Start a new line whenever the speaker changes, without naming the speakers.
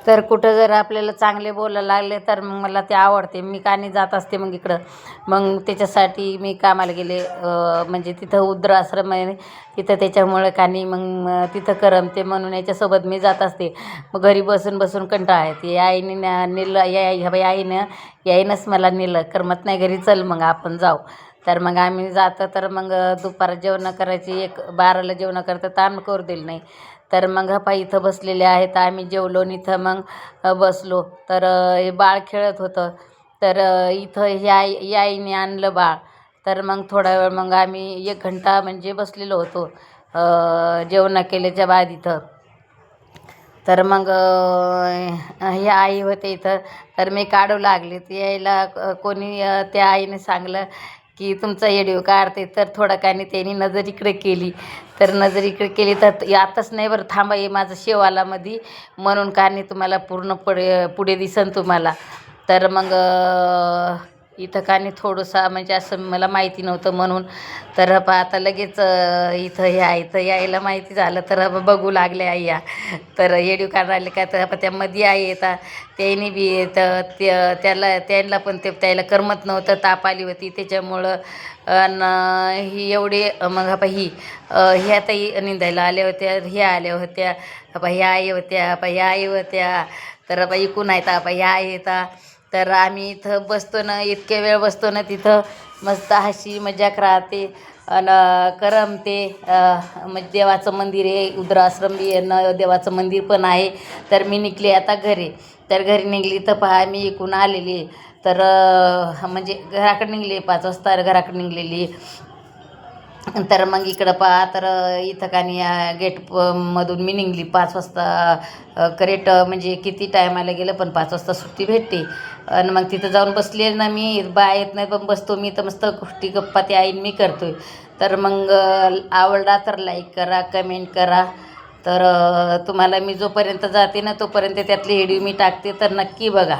तर कुठं जर आपल्याला चांगले बोलायला लागले तर मग मला ते आवडते. मी कानी जात असते मग इकडं. मग त्याच्यासाठी मी कामाला गेले, म्हणजे तिथं वृद्धाश्रम आहे तिथं, त्याच्यामुळं कानी मग तिथं करमते म्हणून याच्यासोबत मी जात असते. मग घरी बसून बसून कंटाळा येते. आईने नेलं, ह्या बाई आईनं याईनंच मला नेलं, करमत नाही घरी, चल मग आपण जाऊ. तर मग आम्ही जातो. तर मग दुपार जेवण करायची, 12ला जेवण करतं तर आम्ही करू दिलं नाही. तर मग इथं बसलेले आहेत, आम्ही जेवलो आणि इथं मग बसलो. तर हे बाळ खेळत होतं. तर इथं या आईने आणलं बाळ. तर मग थोडा वेळ मग आम्ही 1 घंटा म्हणजे बसलेलो होतो जेवण केल्याच्या बाद इथं. तर मग ह्या आई होते इथं. तर मी काढू लागले ते यायला, कोणी त्या आईने सांगलं की तुमचा व्हिडिओ काढते. तर थोडं काही त्यांनी नजर इकडे केली. तर नजर इकडे केली तर आताच नाही बरं, थांबा, हे माझं शेवालामध्ये म्हणून काही तुम्हाला पूर्ण पुढे दिसन तुम्हाला. तर मग इथं काही थोडंसं म्हणजे असं मला माहिती नव्हतं म्हणून. तर आता लगेच इथं यायला माहिती झालं तर बघू लागले आई या. तर येडीव काढायला काय, तर त्यामध्ये आई येतात त्यांनी बी येतं. त्यांना पण त्याला करमत नव्हतं, ताप आली होती त्याच्यामुळं. ही एवढी मग ह्या ताई निंदायला आल्या होत्या, ह्या आल्या होत्या, ह्या आई होत्या, ह्या आई होत्या. तर इकून आहेत ह्या आई येतात. तर आम्ही इथं बसतो ना, इतके वेळ बसतो ना तिथं, मस्त हसी मजाक राहते आणि करमते. म्हणजे देवाचं मंदिर आहे, वृद्धाश्रम बी आहे ना, देवाचं मंदिर पण आहे. तर मी निघली आता घरी. तर घरी निघली तर मी इकून आलेली. तर म्हणजे घराकडे निघली 5 वाजता घराकडे निघलेली. तर मग इकडं तर इथं कानी गेट मधून मी निघली 5 वाजता करेक्ट. म्हणजे किती टायमाला गेलं पण 5 वाजता सुट्टी भेटते. आणि मग तिथं जाऊन बसले ना, मी बाय येत नाही पण बसतो मी तर मस्त गोष्टी गप्पा त्या आईन मी करतोय. तर मग आवडला तर लाईक करा, कमेंट करा. तर तुम्हाला मी जोपर्यंत जाते ना तोपर्यंत त्यातले व्हिडिओ मी टाकते, तर नक्की बघा.